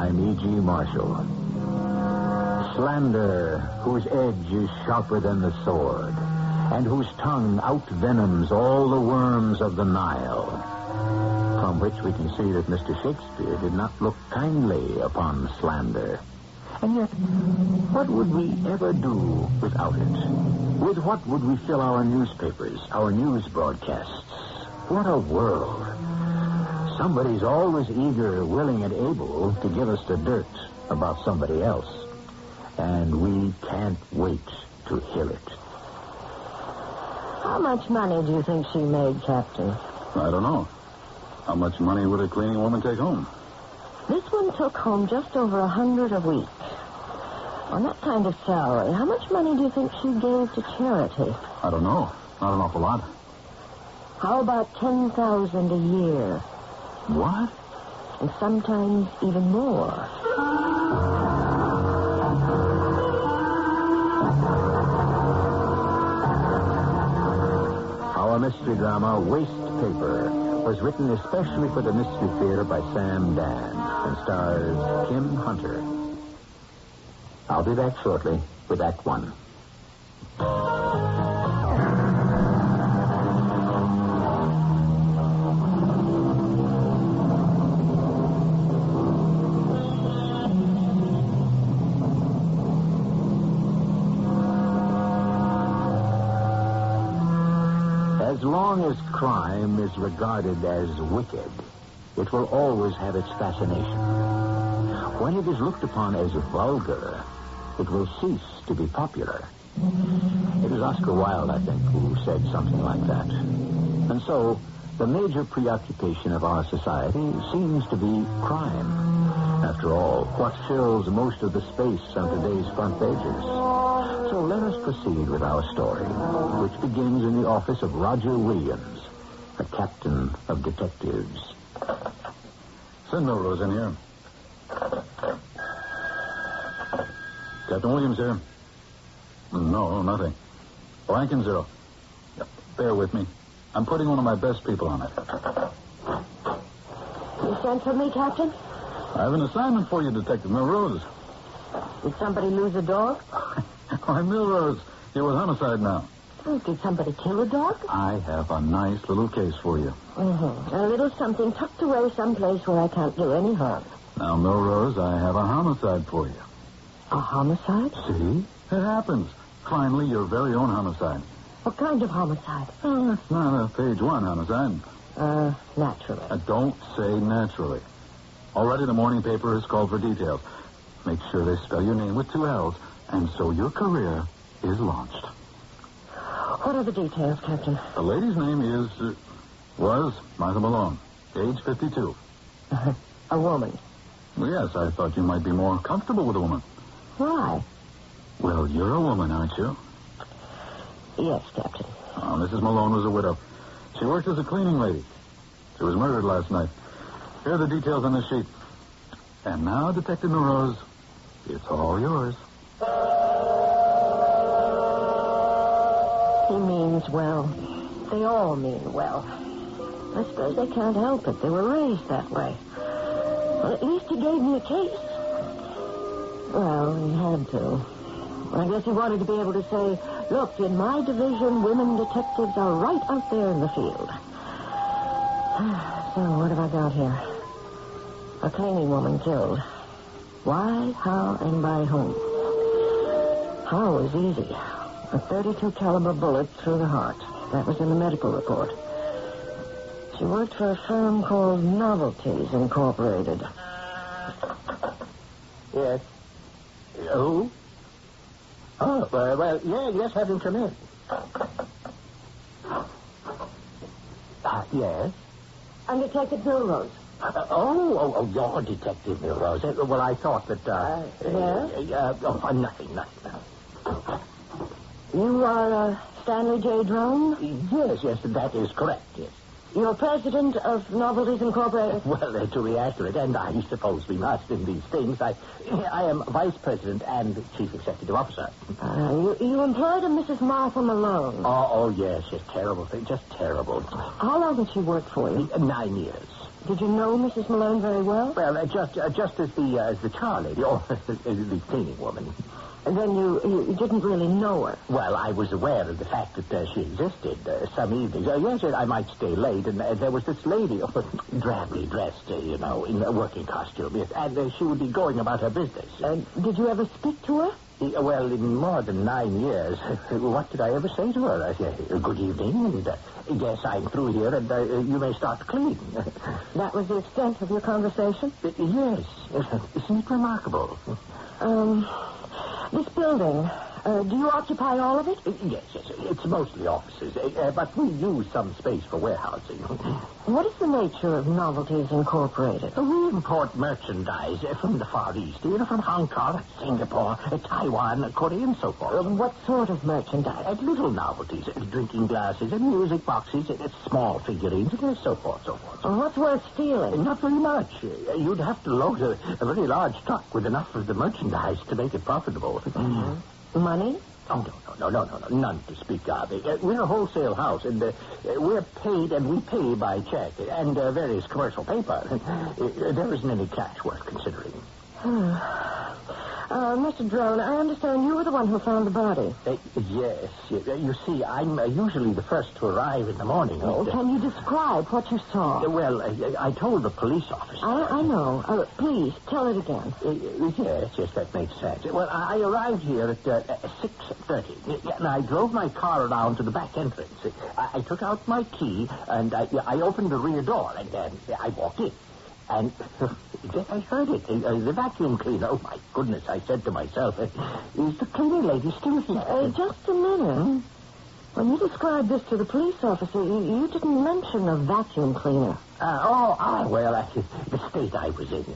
I'm E.G. Marshall. Slander, whose edge is sharper than the sword, and whose tongue outvenoms all the worms of the Nile. From which we can see that Mr. Shakespeare did not look kindly upon slander. And yet, what would we ever do without it? With what would we fill our newspapers, our news broadcasts? What a world. Somebody's always eager, willing, and able to give us the dirt about somebody else. And we can't wait to hear it. How much money do you think she made, Captain? I don't know. How much money would a cleaning woman take home? This one took home just over $100 a week. On that kind of salary, how much money do you think she gave to charity? I don't know. Not an awful lot. How about $10,000 a year? What? And sometimes even more. Our mystery drama, Waste Paper, was written especially for the Mystery Theater by Sam Dan and stars Kim Hunter. I'll be back shortly with Act One. As long as crime is regarded as wicked, it will always have its fascination. When it is looked upon as vulgar, it will cease to be popular. It was Oscar Wilde, I think, who said something like that. And so, the major preoccupation of our society seems to be crime. After all, what fills most of the space on today's front pages? So let us proceed with our story, which begins in the office of Roger Williams, a captain of detectives. Send Melrose in here. Captain Williams here. No, nothing. Blank and zero. Bear with me. I'm putting one of my best people on it. You sent for me, Captain? I have an assignment for you, Detective Melrose. Did somebody lose a dog? Why, Melrose, you're with homicide now. Oh, did somebody kill a dog? I have a nice little case for you. Mm-hmm. A little something tucked away someplace where I can't do any harm. Now, Melrose, I have a homicide for you. A homicide? See? It happens. Finally, your very own homicide. What kind of homicide? It's not a page one homicide. Naturally. Don't say naturally. Already the morning paper has called for details. Make sure they spell your name with 2 L's, and so your career is launched. What are the details, Captain? The lady's name was Martha Malone, age 52. A woman? Well, yes, I thought you might be more comfortable with a woman. Why? Well, you're a woman, aren't you? Yes, Captain. Mrs. Malone was a widow. She worked as a cleaning lady. She was murdered last night. Here are the details on the sheet. And now, Detective Melrose, it's all yours. He means well. They all mean well. I suppose they can't help it. They were raised that way. Well, at least he gave me a case. Well, he had to. I guess he wanted to be able to say, look, in my division, women detectives are right out there in the field. So, what have I got here? A cleaning woman killed. Why, how, and by whom? How is easy. A .32 caliber bullet through the heart. That was in the medical report. She worked for a firm called Novelties Incorporated. Yes. Who? Oh, well, yes, have him come in. Yes? I'm Detective Melrose. You're Detective Melrose. Well, I thought that, nothing. You are, Stanley J. Drone? Yes, that is correct, yes. You're president of Novelties Incorporated? Well, to be accurate, and I suppose we must in these things, I am vice president and chief executive officer. You employed a Mrs. Martha Malone. Oh, yes, terrible thing, just terrible. How long did she work for you? 9 years. Did you know Mrs. Malone very well? Well, just as the char lady, or the cleaning woman. And then you didn't really know her? Well, I was aware of the fact that she existed some evenings. Yes, I might stay late, and there was this lady, drably dressed, in a working costume, yes, and she would be going about her business. Did you ever speak to her? Well, in more than 9 years. What did I ever say to her? I said, good evening, and yes, I'm through here, and you may start to clean. That was the extent of your conversation? Yes. Isn't it remarkable? This building, do you occupy all of it? Yes. It's mostly offices, but we use some space for warehousing. What is the nature of Novelties Incorporated? We import merchandise from the Far East, from Hong Kong, Singapore, Taiwan, Korea, and so forth. What sort of merchandise? Little novelties, drinking glasses, and music boxes, small figurines, and so forth. What's worth stealing? Not very much. You'd have to load a very large truck with enough of the merchandise to make it profitable. Mm-hmm. Money? Oh, no, none to speak of. We're a wholesale house, and we're paid, and we pay by check, and various commercial paper. There isn't any cash worth considering. Mr. Drone, I understand you were the one who found the body. Yes. You see, I'm usually the first to arrive in the morning. Can you describe what you saw? Well, I told the police officer. I know. Please, tell it again. Yes, that makes sense. Well, I arrived here at 6:30, and I drove my car around to the back entrance. I took out my key, and I opened the rear door, and I walked in. And then I heard it. The vacuum cleaner. Oh, my goodness, I said to myself, is the cleaning lady still here? Just a minute. When you described this to the police officer, you didn't mention a vacuum cleaner. The state I was in.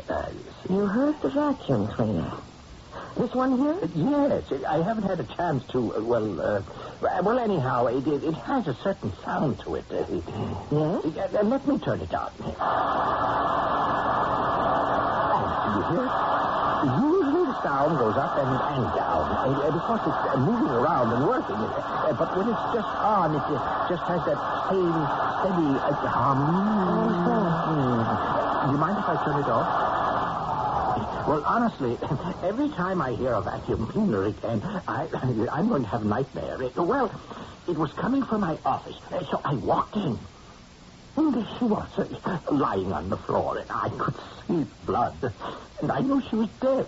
You heard the vacuum cleaner. This one here? Yes. I haven't had a chance to, anyhow, it has a certain sound to it. Yes? Let me turn it on. You hear it? Usually the sound goes up and down because it's moving around and working. But when it's just on, it just has that same steady hum. Do you mind if I turn it off? Well, honestly, every time I hear a vacuum cleaner again, I'm going to have a nightmare. It was coming from my office, so I walked in. And there she was, lying on the floor, and I could see blood, and I knew she was dead.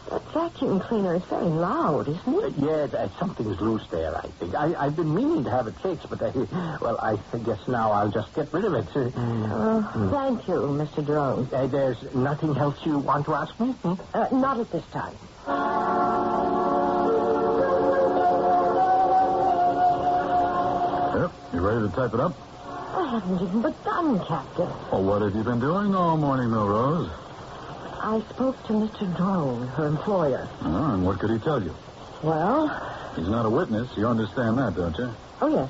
That vacuum cleaner is very loud, isn't it? Yes, something's loose there, I think. I've been meaning to have it fixed, but I guess now I'll just get rid of it. Thank you, Mr. Drone. There's nothing else you want to ask me? Not at this time. Yep, you ready to type it up? I haven't even begun, Captain. Well, what have you been doing all morning, Milrose? I spoke to Mr. Drone, her employer. Oh, and what could he tell you? Well? He's not a witness. You understand that, don't you? Oh, yes.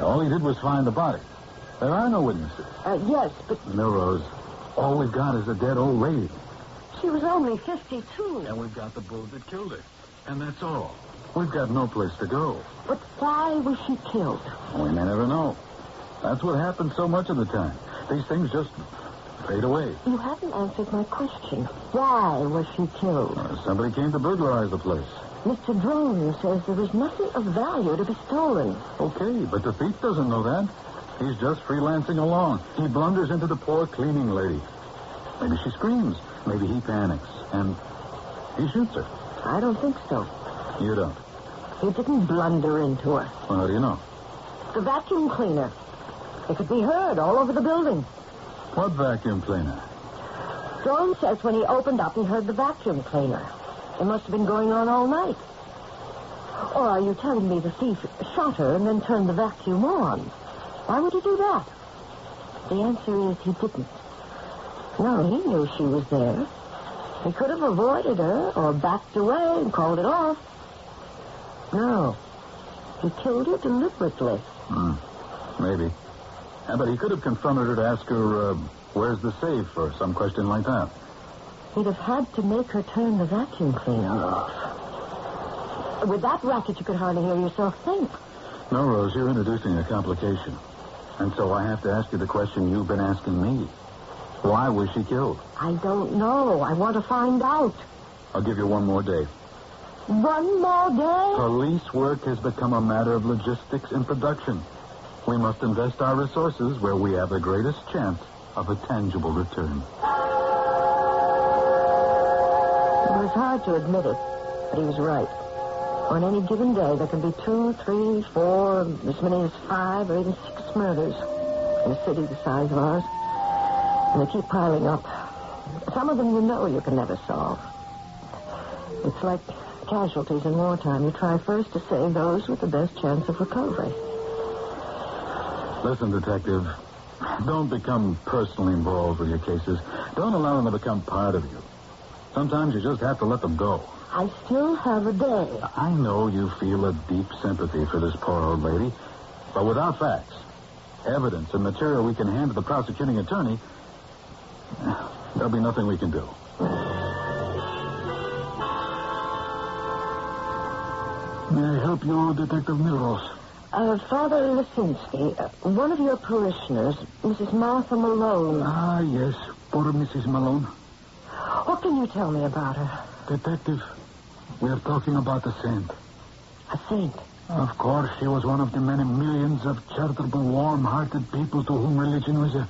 All he did was find the body. There are no witnesses. Yes, but... Milrose, all we've got is a dead old lady. She was only 52. And we've got the bullet that killed her. And that's all. We've got no place to go. But why was she killed? We may never know. That's what happens so much of the time. These things just fade away. You haven't answered my question. Why was she killed? Somebody came to burglarize the place. Mr. Drone says there is nothing of value to be stolen. Okay, but the thief doesn't know that. He's just freelancing along. He blunders into the poor cleaning lady. Maybe she screams. Maybe he panics. And he shoots her. I don't think so. You don't? He didn't blunder into her. Well, how do you know? The vacuum cleaner. It could be heard all over the building. What vacuum cleaner? Drone says when he opened up, he heard the vacuum cleaner. It must have been going on all night. Or are you telling me the thief shot her and then turned the vacuum on? Why would he do that? The answer is he didn't. No, he knew she was there. He could have avoided her or backed away and called it off. No. He killed her deliberately. Maybe. But he could have confronted her to ask her, where's the safe, or some question like that. He'd have had to make her turn the vacuum cleaner off. With that racket, you could hardly hear yourself think. No, Rose, you're introducing a complication. And so I have to ask you the question you've been asking me. Why was she killed? I don't know. I want to find out. I'll give you one more day. One more day? Police work has become a matter of logistics and production. We must invest our resources where we have the greatest chance of a tangible return. It was hard to admit it, but he was right. On any given day, there can be 2, 3, 4, as many as 5 or even 6 murders in a city the size of ours. And they keep piling up. Some of them you can never solve. It's like casualties in wartime. You try first to save those with the best chance of recovery. Listen, Detective, don't become personally involved with your cases. Don't allow them to become part of you. Sometimes you just have to let them go. I still have a day. I know you feel a deep sympathy for this poor old lady, but without facts, evidence, and material we can hand to the prosecuting attorney, there'll be nothing we can do. May I help you, Detective Milrose? Father Lisinski, one of your parishioners, Mrs. Martha Malone. Ah, yes, poor Mrs. Malone. What can you tell me about her? Detective, we are talking about a saint. A saint? Of course, she was one of the many millions of charitable, warm-hearted people to whom religion was a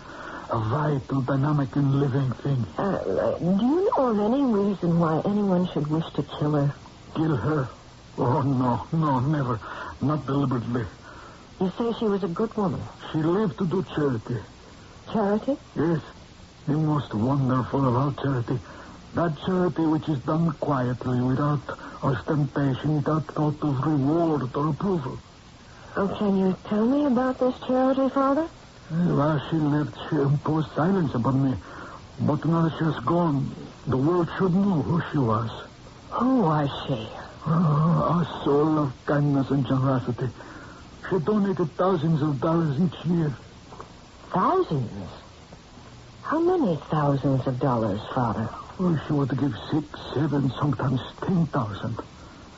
vital, dynamic, and living thing. Do you know of any reason why anyone should wish to kill her? Kill her? Oh, no, never. Not deliberately. You say she was a good woman? She lived to do charity. Charity? Yes. The most wonderful of all charity. That charity which is done quietly, without ostentation, without thought of reward or approval. Oh, can you tell me about this charity, Father? While she lived, she imposed silence upon me. But now that she has gone, the world should know who she was. Who was she? Oh, a soul of kindness and generosity. She donated thousands of dollars each year. Thousands? How many thousands of dollars, Father? Oh, she would give 6, 7, sometimes 10,000.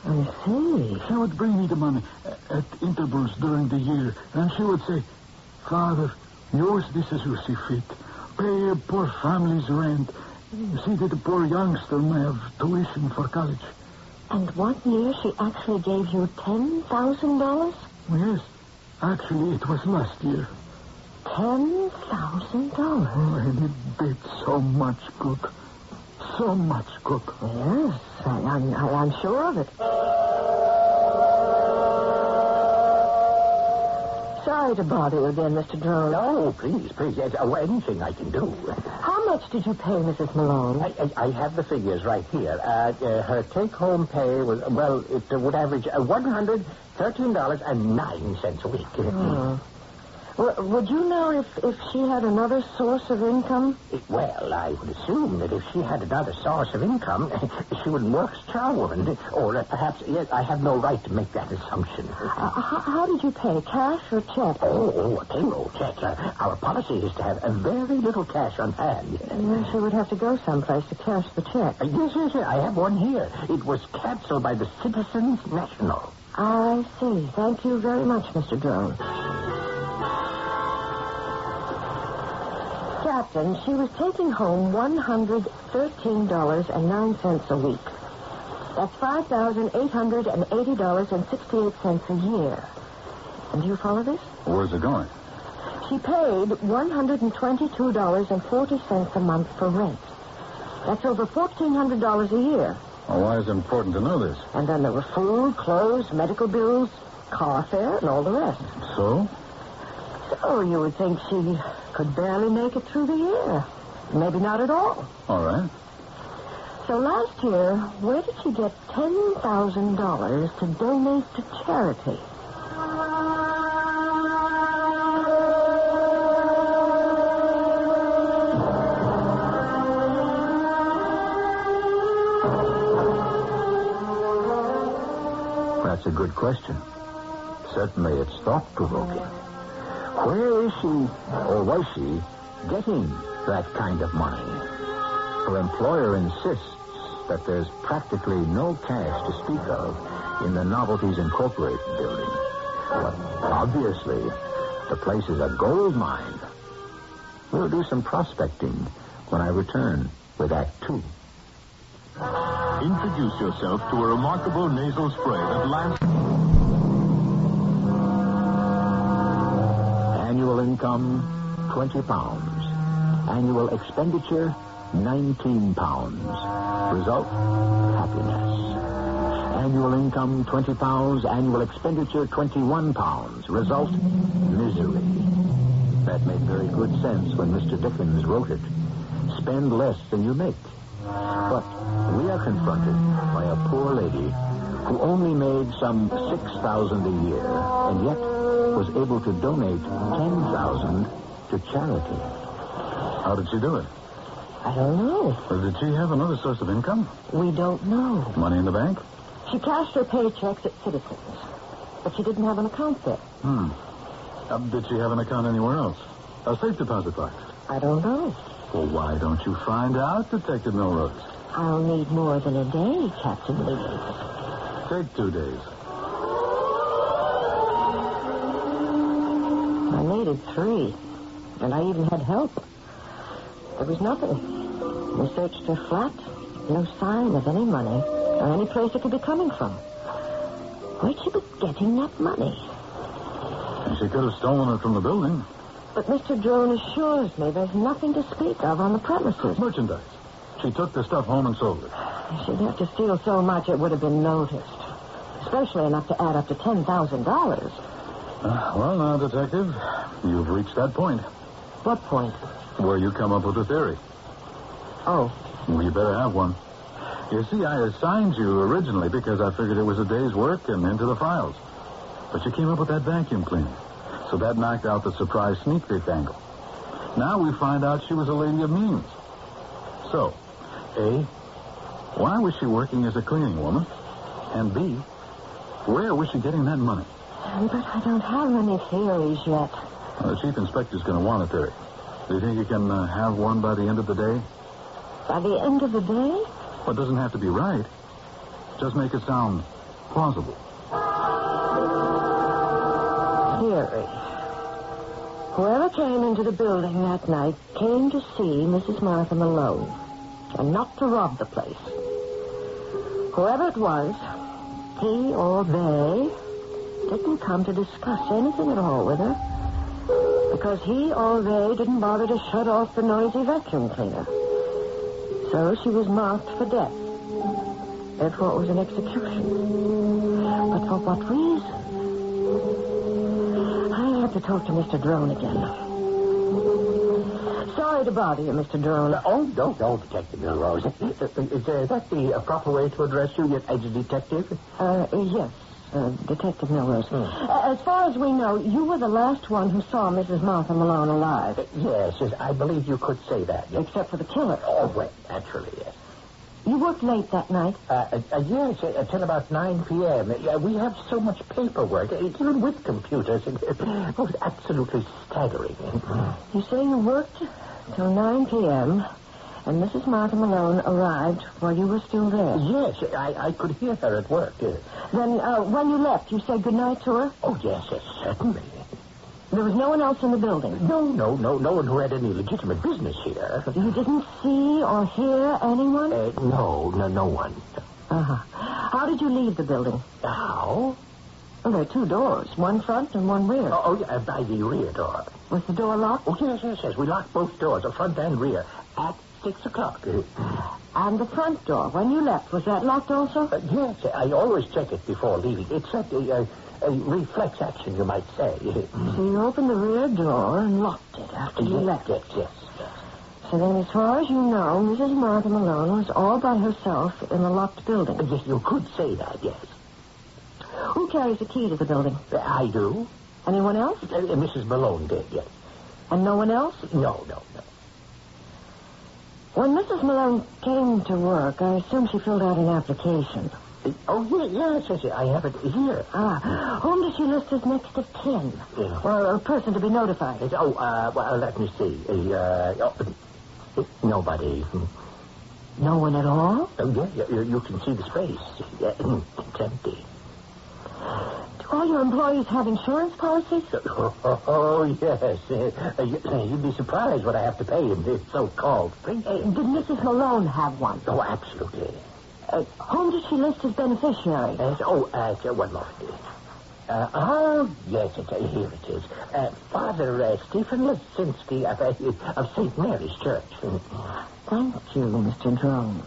I see. She would bring me the money at intervals during the year, and she would say, Father, use this as you see fit. Pay a poor family's rent. See that the poor youngster may have tuition for college. And one year she actually gave you $10,000? Yes. Actually, it was last year. $10,000? Oh, and it did so much good. So much good. Yes, I'm sure of it. Sorry to bother you again, Mr. Drone. No, please. Yes, anything I can do. How much did you pay Mrs. Malone? I have the figures right here. Her take-home pay was, it would average $113.09 a week. Oh. Would you know if she had another source of income? Well, I would assume that if she had another source of income, she would work as charwoman. Or perhaps, yes, I have no right to make that assumption. How did you pay, cash or check? Oh, a payroll check. Our policy is to have very little cash on hand. Well, she would have to go someplace to cash the check. Yes, I have one here. It was canceled by the Citizens National. I see. Thank you very much, Mr. Drone. Captain, she was taking home $113.09 a week. That's $5,880.68 a year. And do you follow this? Where's it going? She paid $122.40 a month for rent. That's over $1,400 a year. Well, why is it important to know this? And then there were food, clothes, medical bills, car fare, and all the rest. So? So you would think she could barely make it through the year. Maybe not at all. All right. So last year, where did she get $10,000 to donate to charity? That's a good question. Certainly it's thought-provoking. Where is she, or was she, getting that kind of money? Her employer insists that there's practically no cash to speak of in the Novelties Incorporated building. But obviously, the place is a gold mine. We'll do some prospecting when I return with Act 2. Introduce yourself to a remarkable nasal spray that lasts... Annual income, £20. Annual expenditure, £19. Result, happiness. Annual income, £20. Annual expenditure, £21. Result, misery. That made very good sense when Mr. Dickens wrote it. Spend less than you make. But we are confronted by a poor lady who only made some $6,000 a year and yet was able to donate $10,000 to charity. How did she do it? I don't know. Did she have another source of income? We don't know. Money in the bank? She cashed her paychecks at Citizens, but she didn't have an account there. Did she have an account anywhere else? A safe deposit box? I don't know. Well, why don't you find out, Detective Milrose? I'll need more than a day, Captain Lee. Take 2 days. I needed 3, and I even had help. There was nothing. We searched her flat. No sign of any money or any place it could be coming from. Where'd she be getting that money? She could have stolen it from the building. But Mr. Drone assures me there's nothing to speak of on the premises. Merchandise. She took the stuff home and sold it. She'd have to steal so much it would have been noticed. Especially enough to add up to $10,000. Well, now, Detective, you've reached that point. What point? Where you come up with a theory. Oh. Well, you better have one. You see, I assigned you originally because I figured it was a day's work and into the files. But you came up with that vacuum cleaner. So that knocked out the surprise sneak thief angle. Now we find out she was a lady of means. So, A, why was she working as a cleaning woman? And B, where was she getting that money? But I don't have any theories yet. The chief inspector's going to want a theory. Do you think you can have one by the end of the day? By the end of the day? Well, it doesn't have to be right. Just make it sound plausible. Theory. Whoever came into the building that night came to see Mrs. Markham alone, and not to rob the place. Whoever it was, he or they, didn't come to discuss anything at all with her, because he or they didn't bother to shut off the noisy vacuum cleaner. So she was marked for death. Therefore, it was an execution. But for what reason? I have to talk to Mr. Drone again. Sorry to bother you, Mr. Drone. Oh, don't, Detective Milrose. Is that the proper way to address you as a detective? Yes, Detective Milrose. As far as we know, you were the last one who saw Mrs. Martha Malone alive. Yes, I believe you could say that. Yes. Except for the killer. Oh, well, naturally, yes. You worked late that night? Yes, until about 9 p.m. We have so much paperwork, even with computers. It was absolutely staggering. You say you worked till 9 p.m., and Mrs. Martha Malone arrived while you were still there? Yes, I could hear her at work. Then, when you left, you said goodnight to her? Oh, yes, certainly. There was no one else in the building? No one who had any legitimate business here. You didn't see or hear anyone? No one. Uh-huh. How did you leave the building? How? Well, there are 2 doors, one front and one rear. Oh, yeah, by the rear door. Was the door locked? Oh, yes. We locked both doors, the front and rear, at 6 o'clock. And the front door, when you left, was that locked also? Yes, I always check it before leaving. It's a reflex action, you might say. So you opened the rear door and locked it after you left? Yes. So then, as far as you know, Mrs. Martha Malone was all by herself in the locked building? Yes, you could say that, yes. Who carries the key to the building? I do. Anyone else? Mrs. Malone did, yes. And no one else? No. When Mrs. Malone came to work, I assume she filled out an application. Oh, yes, I have it here. Whom does she list as next of kin? Yeah. Or a person to be notified? Well, let me see. Nobody. No one at all? Oh, yeah, you can see the space. It's empty. Do all your employees have insurance policies? Oh, yes. You'd be surprised what I have to pay in this so-called free. Did Mrs. Malone have one? Oh, absolutely. Whom did she list as beneficiary? One moment. Yes, here it is. Father Stephen Lisinski of St. Mary's Church. Thank you, Mr. Drone.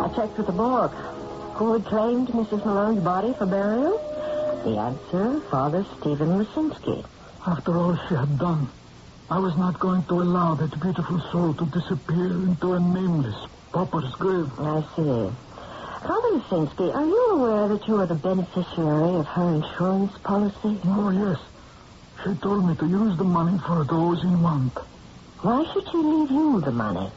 I checked with the morgue. Who had claimed Mrs. Malone's body for burial? The answer, Father Stephen Lisinski. After all she had done, I was not going to allow that beautiful soul to disappear into a nameless pauper's grave. I see. Father Lisinski, are you aware that you are the beneficiary of her insurance policy? Oh, yes. She told me to use the money for those in want. Why should she leave you the money?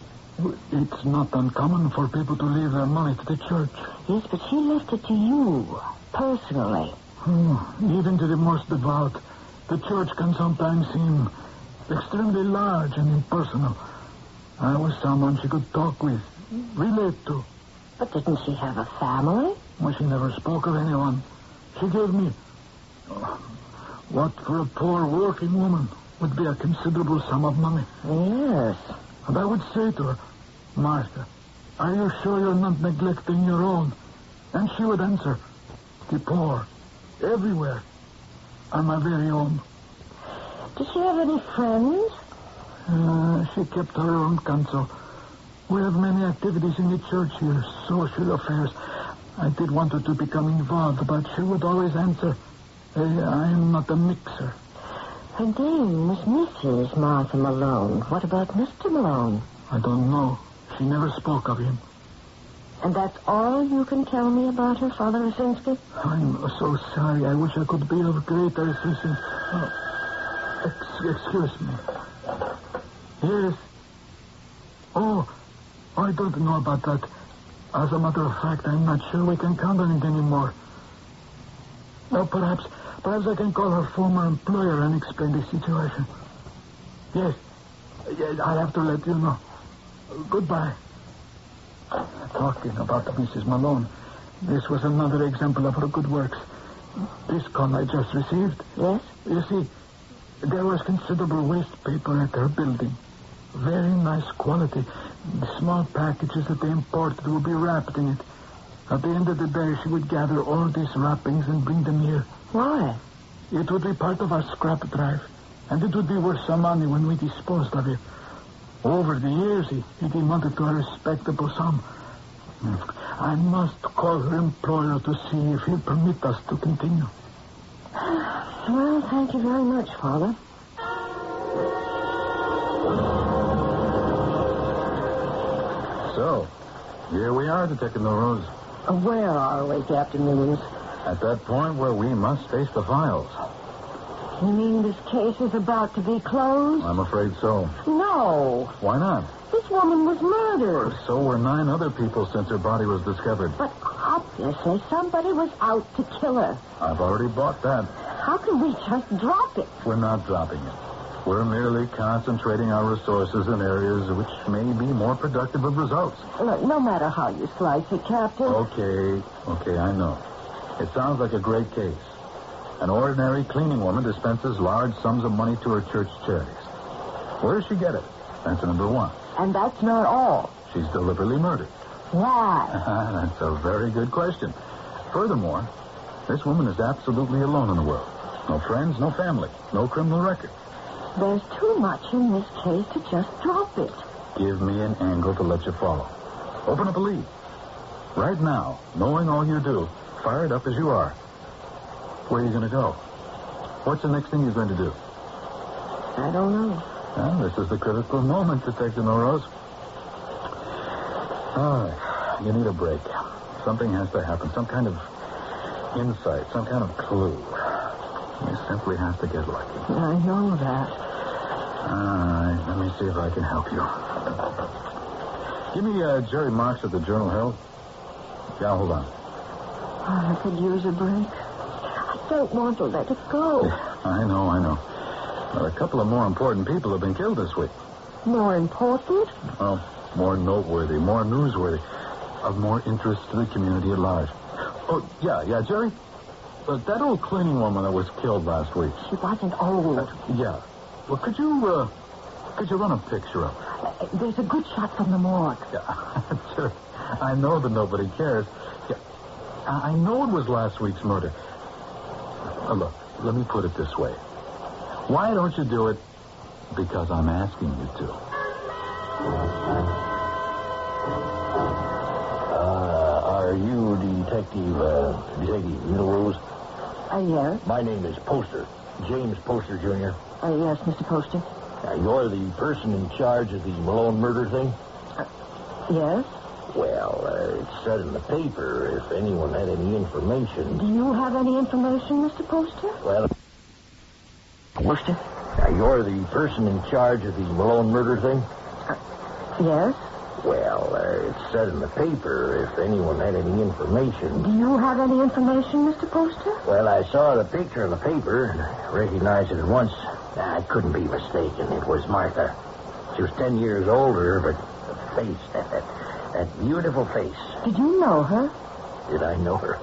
It's not uncommon for people to leave their money to the church. Yes, but she left it to you, personally. Even to the most devout, the church can sometimes seem extremely large and impersonal. I was someone she could talk with, relate to. But didn't she have a family? Well, she never spoke of anyone. She gave me what for a poor working woman would be a considerable sum of money. Yes. And I would say to her, Martha, are you sure you're not neglecting your own? And she would answer, the poor, everywhere, are my very own. Did she have any friends? She kept her own counsel. We have many activities in the church here, social affairs. I did want her to become involved, but she would always answer, I am not a mixer. Her name was Mrs. Martha Malone. What about Mr. Malone? I don't know. She never spoke of him. And that's all you can tell me about her, Father Lisinski? I'm so sorry. I wish I could be of greater assistance. Excuse me. Yes. Oh, I don't know about that. As a matter of fact, I'm not sure we can count on it anymore. Well, perhaps I can call her former employer and explain the situation. Yes, I'll have to let you know. Goodbye. Talking about Mrs. Malone, this was another example of her good works. This call I just received. Yes? You see, there was considerable waste paper at her building. Very nice quality. The small packages that they imported would be wrapped in it. At the end of the day, she would gather all these wrappings and bring them here. Why? It would be part of our scrap drive, and it would be worth some money when we disposed of it. Over the years, it amounted to a respectable sum. I must call her employer to see if he'll permit us to continue. Well, thank you very much, Father. So, here we are, Detective Rose. Where are we, Captain Williams? At that point where we must face the files. You mean this case is about to be closed? I'm afraid so. No. Why not? This woman was murdered. So were 9 other people since her body was discovered. But obviously somebody was out to kill her. I've already bought that. How can we just drop it? We're not dropping it. We're merely concentrating our resources in areas which may be more productive of results. Look, no matter how you slice it, Captain. Okay, I know. It sounds like a great case. An ordinary cleaning woman dispenses large sums of money to her church charities. Where does she get it? That's number one. And that's not all. She's deliberately murdered. Why? That's a very good question. Furthermore, this woman is absolutely alone in the world. No friends, no family, no criminal record. There's too much in this case to just drop it. Give me an angle to let you follow. Open up a lead. Right now, knowing all you do, fired up as you are, where are you going to go? What's the next thing you're going to do? I don't know. Well, this is the critical moment, Detective Norose. All right. You need a break. Something has to happen. Some kind of insight, some kind of clue. You simply have to get lucky. I know that. All right. Let me see if I can help you. Give me Jerry Marks at the Journal Herald. Yeah, hold on. I could use a break. I don't want to let it go. I know. Well, a couple of more important people have been killed this week. More important? Oh, more noteworthy, more newsworthy. of more interest to the community at large. Oh, yeah, Jerry? That old cleaning woman that was killed last week. She wasn't old. Yeah. Well, could you run a picture of her? There's a good shot from the morgue. Yeah, sure. I know that nobody cares. Yeah. I know it was last week's murder. Look, let me put it this way. Why don't you do it? Because I'm asking you to. Are you Detective Middlerose? Yes. My name is Poster, James Poster, Jr. Yes, Mr. Poster. You're the person in charge of the Malone murder thing? Yes. Well, it said in the paper if anyone had any information. Do you have any information, Mr. Poster? Well, Poster? You're the person in charge of the Malone murder thing? Yes. Well, it said in the paper if anyone had any information. Do you have any information, Mr. Poster? Well, I saw the picture in the paper and recognized it at once. I couldn't be mistaken. It was Martha. She was 10 years older, but the face, that beautiful face. Did you know her? Did I know her?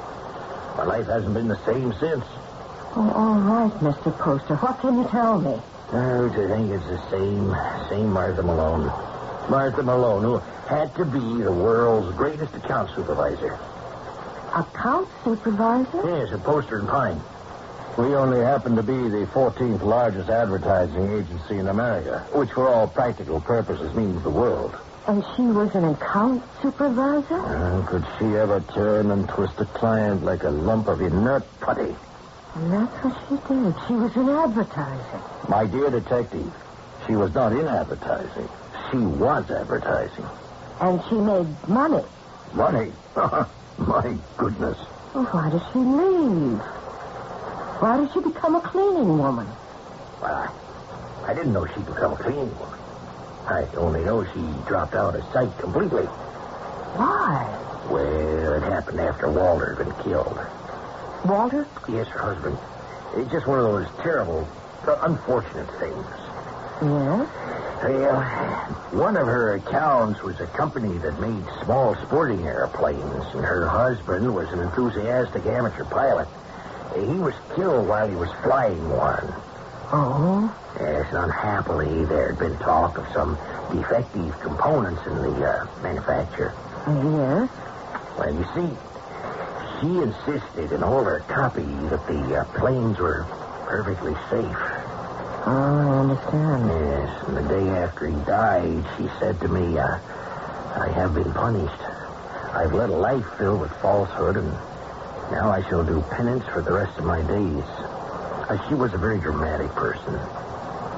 My life hasn't been the same since. Oh, all right, Mr. Poster. What can you tell me? I think it's the same Martha Malone. Martha Malone, who had to be the world's greatest account supervisor. Account supervisor? Yes, at Poster and Pine. We only happen to be the 14th largest advertising agency in America, which for all practical purposes means the world. And she was an account supervisor? Could she ever turn and twist a client like a lump of inert putty? And that's what she did. She was in advertising. My dear detective, she was not in advertising. She was advertising. And she made money. Money? My goodness. Well, why did she leave? Why did she become a cleaning woman? Well, I didn't know she'd become a cleaning woman. I only know she dropped out of sight completely. Why? Well, it happened after Walter had been killed. Walter? Yes, her husband. It's just one of those terrible, unfortunate things. Yes? Well, one of her accounts was a company that made small sporting airplanes, and her husband was an enthusiastic amateur pilot. He was killed while he was flying one. Oh? Yes, unhappily, there had been talk of some defective components in the manufacture. Yes? Well, you see, she insisted in all her copy that the planes were perfectly safe. Oh, I understand. Yes, and the day after he died, she said to me, I have been punished. I've led a life filled with falsehood, and now I shall do penance for the rest of my days. She was a very dramatic person.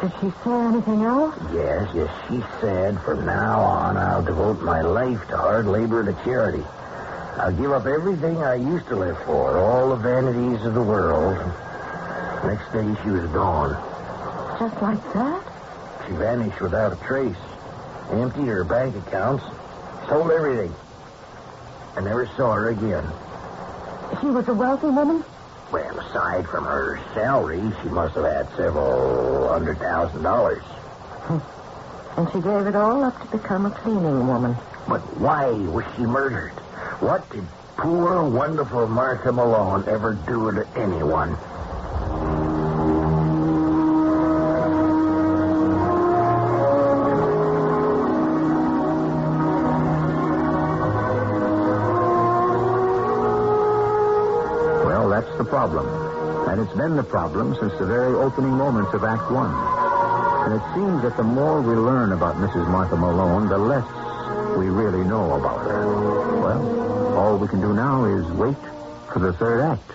Did she say anything else? Yes, she said, from now on, I'll devote my life to hard labor and to charity. I'll give up everything I used to live for, all the vanities of the world. Next day, she was gone. Just like that? She vanished without a trace, emptied her bank accounts, sold everything. I never saw her again. She was a wealthy woman? Well, aside from her salary, she must have had several $100,000. And she gave it all up to become a cleaning woman. But why was she murdered? What did poor, wonderful Martha Malone ever do to anyone? That's the problem. And it's been the problem since the very opening moments of Act One. And it seems that the more we learn about Mrs. Martha Malone, the less we really know about her. Well, all we can do now is wait for the third act.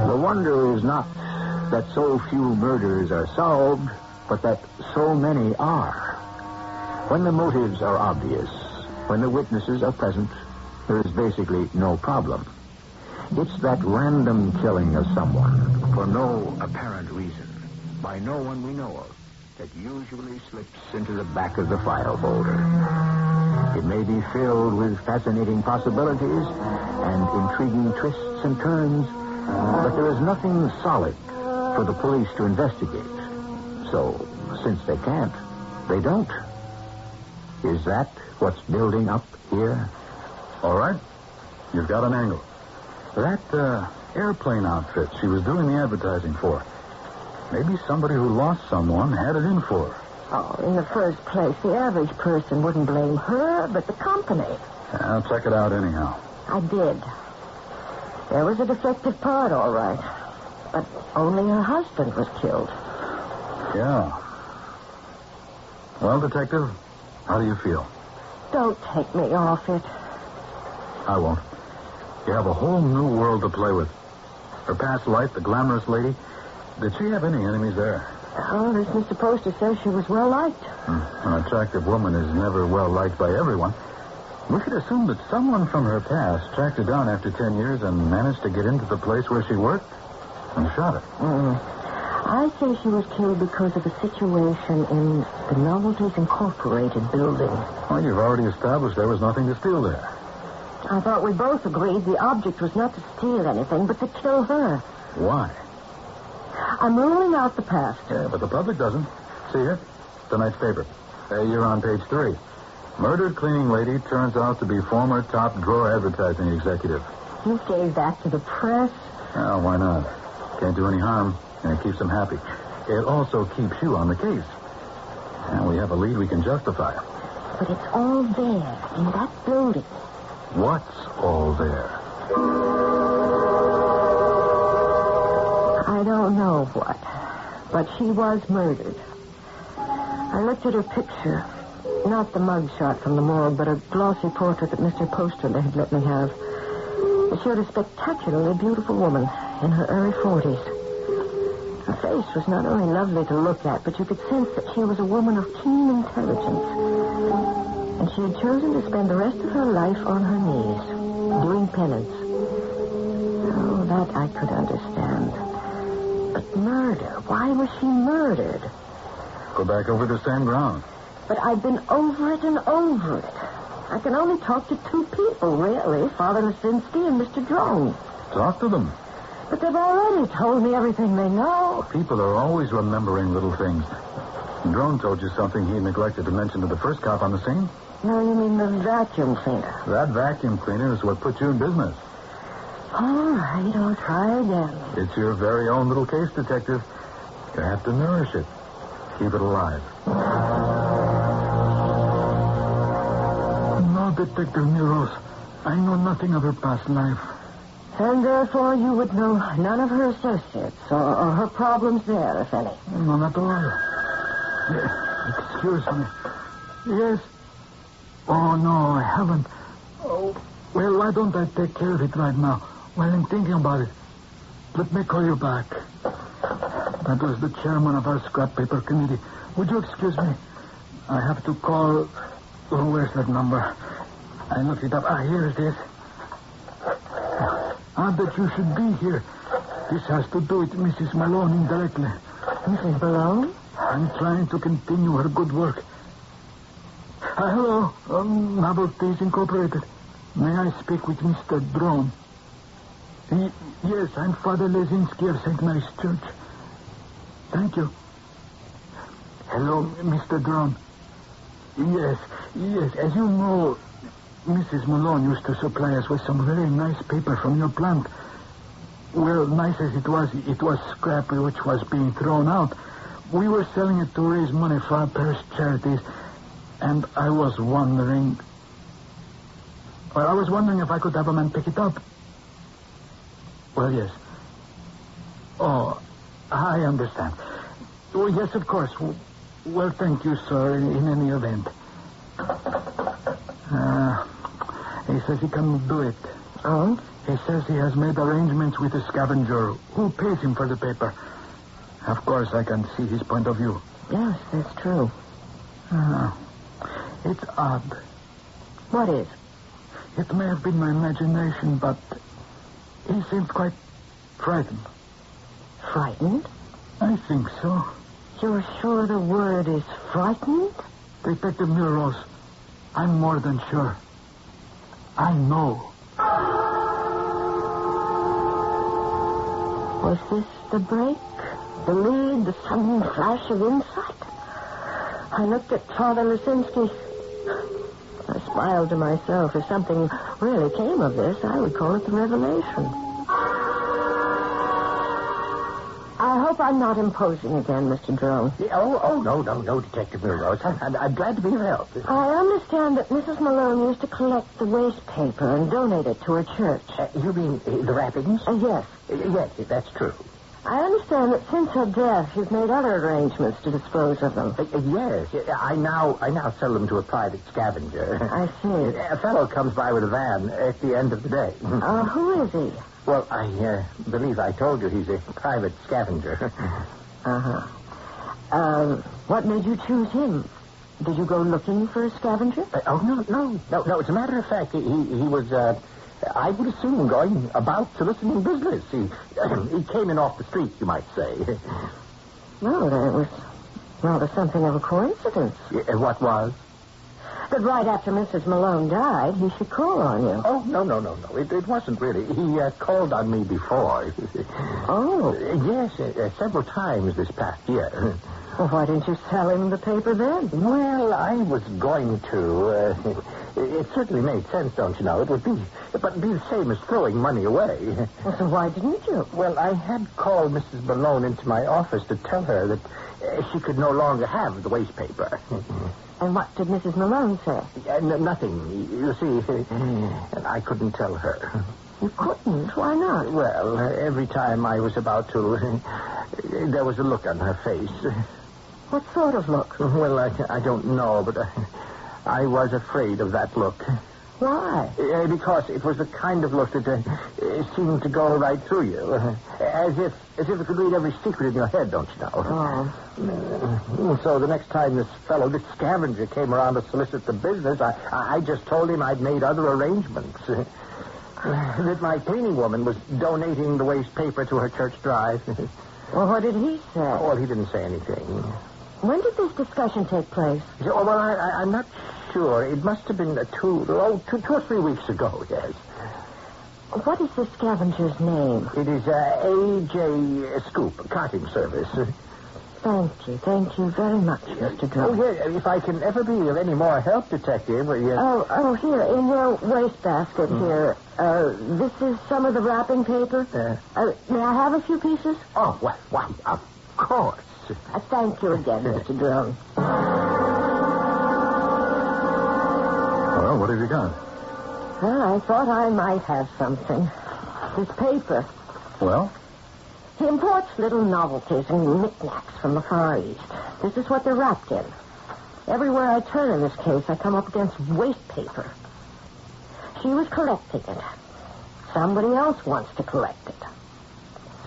The wonder is not that so few murders are solved, but that so many are. When the motives are obvious, when the witnesses are present, there is basically no problem. It's that random killing of someone for no apparent reason, by no one we know of, that usually slips into the back of the file folder. It may be filled with fascinating possibilities and intriguing twists and turns, but there is nothing solid, for the police to investigate. So, since they can't, they don't. Is that what's building up here? All right. You've got an angle. That airplane outfit she was doing the advertising for. Maybe somebody who lost someone had it in for her. Oh, in the first place, the average person wouldn't blame her, but the company. I'll check it out anyhow. I did. There was a defective part, all right. But only her husband was killed. Yeah. Well, Detective, how do you feel? Don't take me off it. I won't. You have a whole new world to play with. Her past life, the glamorous lady. Did she have any enemies there? Oh, this Mr. Poster says she was well-liked. An attractive woman is never well-liked by everyone. We could assume that someone from her past tracked her down after 10 years and managed to get into the place where she worked and shot her. I say she was killed because of a situation in the Novelties Incorporated building. Well, you've already established there was nothing to steal there. I thought we both agreed the object was not to steal anything, but to kill her. Why? I'm ruling out the past. Yeah, but the public doesn't. See here? Tonight's paper. You're on page 3. Murdered cleaning lady turns out to be former top drawer advertising executive. You gave that to the press? Oh, why not? Can't do any harm, and it keeps them happy. It also keeps you on the case. And we have a lead we can justify. But it's all there, in that building. What's all there? I don't know what, but she was murdered. I looked at her picture. Not the mugshot from the morgue, but a glossy portrait that Mr. Poster had let me have. It showed a spectacularly beautiful woman in her early 40s. Her face was not only lovely to look at, but you could sense that she was a woman of keen intelligence. And she had chosen to spend the rest of her life on her knees, doing penance. Oh, that I could understand. But murder, why was she murdered? Go back over the same ground. But I've been over it and over it. I can only talk to 2 people, really, Father Lisinski and Mr. Drone. Talk to them. But they've already told me everything they know. People are always remembering little things. Drone told you something he neglected to mention to the first cop on the scene? No, you mean the vacuum cleaner. That vacuum cleaner is what put you in business. All right, I'll try again. It's your very own little case, Detective. You have to nourish it. Keep it alive. No, Detective Muros. I know nothing of her past life. And therefore you would know none of her associates or her problems there, if any. None at all. Excuse me. Yes. Oh, no, I haven't. Oh, well, why don't I take care of it right now while I'm thinking about it? Let me call you back. That was the chairman of our scrap paper committee. Would you excuse me? I have to call... Oh, where's that number? I looked it up. Here it is. That you should be here. This has to do with Mrs. Malone indirectly. Mrs. Malone? I'm trying to continue her good work. Hello, Novelties Incorporated. May I speak with Mr. Drone? Yes, I'm Father Lesinski of St. Mary's Church. Thank you. Hello, Mr. Drone. Yes, as you know, Mrs. Malone used to supply us with some very nice paper from your plant. Well, nice as it was scrap which was being thrown out. We were selling it to raise money for our parish charities, and I was wondering... Well, I was wondering if I could have a man pick it up. Well, yes. Oh, I understand. Oh, yes, of course. Well, thank you, sir, in any event. He says he can do it. Oh? He says he has made arrangements with a scavenger who pays him for the paper. Of course, I can see his point of view. Yes, that's true. It's odd. What is? It may have been my imagination, but he seemed quite frightened. Frightened? I think so. You're sure the word is frightened? Detective Muros, I'm more than sure. I know. Was this the break? the sudden flash of insight. I looked at Father Lisinski. I smiled to myself. If something really came of this, I would call it the revelation. I hope I'm not imposing again, Mr. Drone. No, Detective Milrose. I'm glad to be of help. I understand that Mrs. Malone used to collect the waste paper and donate it to her church. You mean the wrappings? Yes. Yes, that's true. I understand that since her death, you've made other arrangements to dispose of them. Yes. I now sell them to a private scavenger. I see. A fellow comes by with a van at the end of the day. Who is he? Well, I believe I told you he's a private scavenger. What made you choose him? Did you go looking for a scavenger? No. As a matter of fact, he was, I would assume, going about soliciting business. He came in off the street, you might say. Well, that was rather something of a coincidence. What was? That right after Mrs. Malone died, he should call on you. Oh, no. It wasn't really. He called on me before. Oh. Yes, several times this past year. Well, why didn't you sell him the paper then? Well, I was going to. It certainly made sense, don't you know? It would be the same as throwing money away. Well, so why didn't you? Well, I had called Mrs. Malone into my office to tell her that she could no longer have the waste paper. And what did Mrs. Malone say? Nothing. You see, and I couldn't tell her. You couldn't? Why not? Well, every time I was about to, there was a look on her face. What sort of look? Well, I don't know, but I was afraid of that look. Why? Because it was the kind of look that seemed to go right through you. As if it could read every secret in your head, don't you know? Oh. So the next time this scavenger came around to solicit the business, I just told him I'd made other arrangements. That my cleaning woman was donating the waste paper to her church drive. Well, what did he say? Well, he didn't say anything. When did this discussion take place? Well, I'm not sure. It must have been 2 or 3 weeks ago, yes. What is the scavenger's name? It is A.J. Scoop, carting service. Thank you very much, Mr. Drone. Oh, yeah, if I can ever be of any more help, Detective. Yes. Oh, here, in your wastebasket here. This is some of the wrapping paper. May I have a few pieces? Oh, why, of course. Thank you again, Mr. Drone. Well, what have you got? Well, I thought I might have something. This paper. Well? He imports little novelties and knickknacks from the Far East. This is what they're wrapped in. Everywhere I turn in this case, I come up against waste paper. She was collecting it. Somebody else wants to collect it.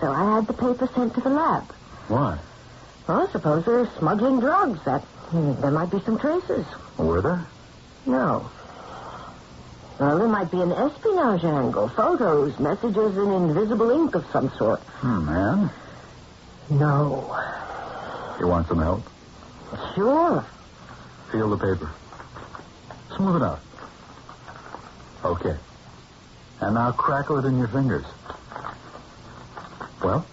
So I had the paper sent to the lab. Why? Well, I suppose they're smuggling drugs. There might be some traces. Were there? No. Well, there might be an espionage angle. Photos, messages in invisible ink of some sort. Man? No. You want some help? Sure. Feel the paper. Smooth it out. Okay. And now crackle it in your fingers. Well?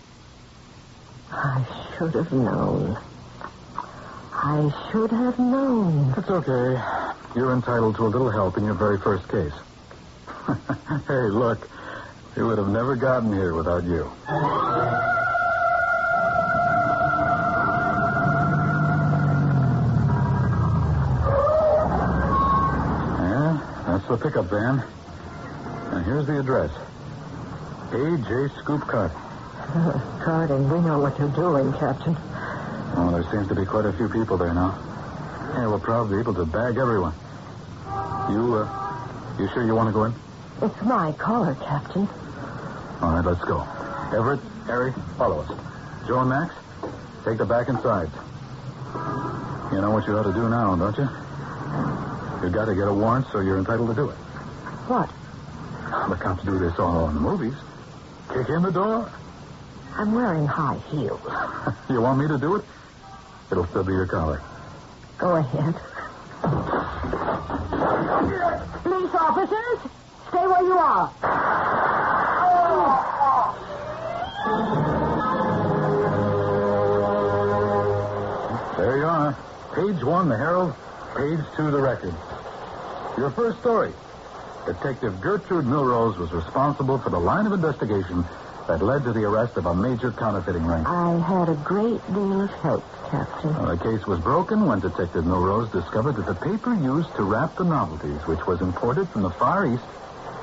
I should have known. I should have known. It's okay. You're entitled to a little help in your very first case. Hey, look. We would have never gotten here without you. Yeah, that's the pickup van. And here's the address. A.J. Scoop Carting. Carting, we know what you're doing, Captain. Oh, there seems to be quite a few people there now. Yeah, we'll probably be able to bag everyone. You sure you want to go in? It's my car, Captain. All right, let's go. Everett, Harry, follow us. Joe and Max, take the back and sides. You know what you ought to do now, don't you? You've got to get a warrant, so you're entitled to do it. What? The cops do this all in the movies. Kick in the door. I'm wearing high heels. You want me to do it? It'll still be your collar. Go ahead. Police officers, stay where you are. 1, the Herald, page 2, the Record. Your first story. Detective Gertrude Milrose was responsible for the line of investigation that led to the arrest of a major counterfeiting ring. I had a great deal of help, Captain. The case was broken when Detective Milrose discovered that the paper used to wrap the novelties, which was imported from the Far East,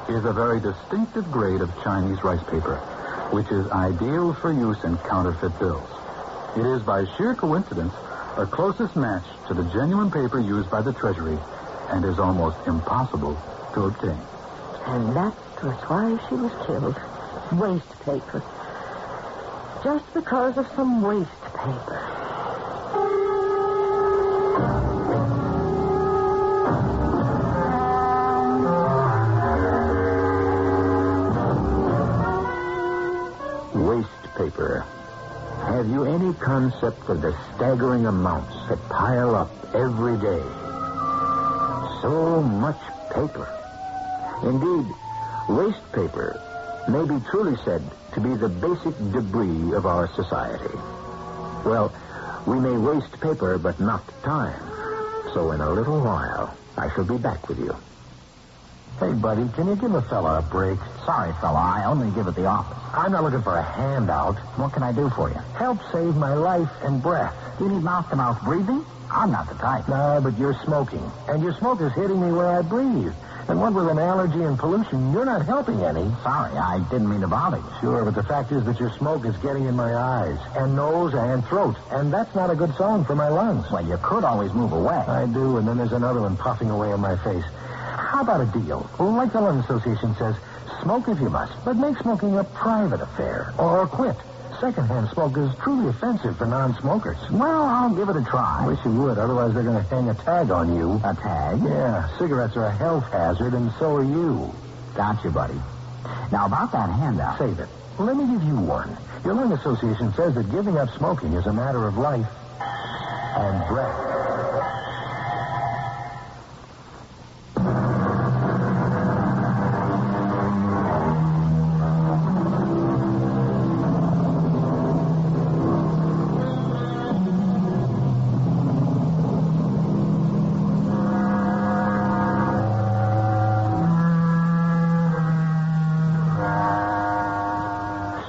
is a very distinctive grade of Chinese rice paper, which is ideal for use in counterfeit bills. It is, by sheer coincidence, the closest match to the genuine paper used by the Treasury and is almost impossible to obtain. And that was why she was killed. Waste paper. Just because of some waste paper. Waste paper. Have you any concept of the staggering amounts that pile up every day? So much paper. Indeed, waste paper may be truly said to be the basic debris of our society. Well, we may waste paper, but not time. So in a little while, I shall be back with you. Hey, buddy, can you give a fella a break? Sorry, fella, I only give at the office. I'm not looking for a handout. What can I do for you? Help save my life and breath. You need mouth-to-mouth breathing? I'm not the type. No, but you're smoking. And your smoke is hitting me where I breathe. And what with an allergy and pollution, you're not helping any. Sorry, I didn't mean to bother you. Sure, but the fact is that your smoke is getting in my eyes and nose and throat. And that's not a good song for my lungs. Well, you could always move away. I do, and then there's another one puffing away in my face. How about a deal? Like the Lung Association says, smoke if you must, but make smoking a private affair. Or quit. Secondhand smoke is truly offensive for non-smokers. Well, I'll give it a try. I wish you would, otherwise they're going to hang a tag on you. A tag? Yeah, cigarettes are a health hazard, and so are you. Gotcha, buddy. Now, about that handout. Save it. Let me give you one. Your Lung Association says that giving up smoking is a matter of life and breath.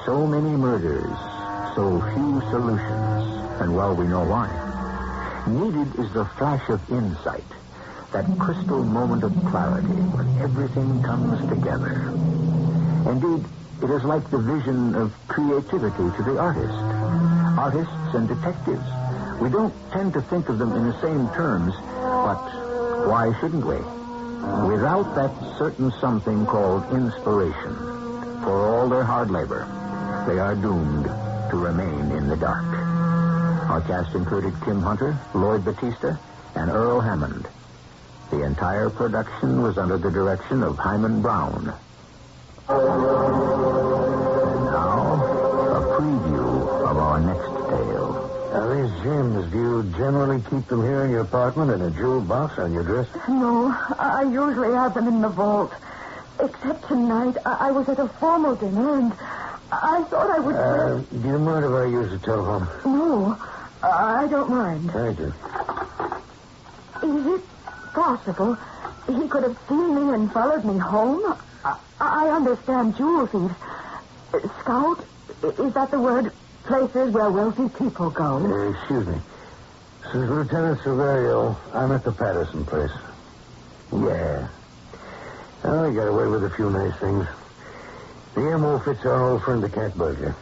So many murders, so few solutions, and well, we know why. Needed is the flash of insight, that crystal moment of clarity when everything comes together. Indeed, it is like the vision of creativity to the artist. Artists and detectives, we don't tend to think of them in the same terms, but why shouldn't we? Without that certain something called inspiration, for all their hard labor, they are doomed to remain in the dark. Our cast included Kim Hunter, Lloyd Batista, and Earl Hammond. The entire production was under the direction of Himan Brown. And now, a preview of our next tale. These gems, do you generally keep them here in your apartment in a jewel box on your dresser? No, I usually have them in the vault. Except tonight, I was at a formal dinner, and I thought I would... Do you mind if I use the telephone? No, I don't mind. Thank you. Is it possible he could have seen me and followed me home? I understand jewel thieves. Scout, is that the word? Places where wealthy people go. Excuse me. This is Lieutenant Silverio. I'm at the Patterson place. Yeah. Oh, he got away with a few nice things. The M.O. fits our old friend, the cat burglar.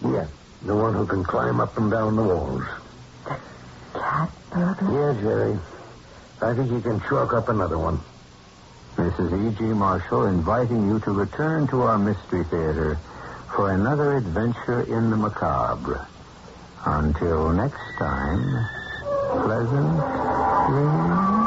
Yeah, the one who can climb up and down the walls. The cat burglar? Yeah, Jerry. I think he can chalk up another one. This is E.G. Marshall inviting you to return to our Mystery Theater for another adventure in the macabre. Until next time, pleasant dreams.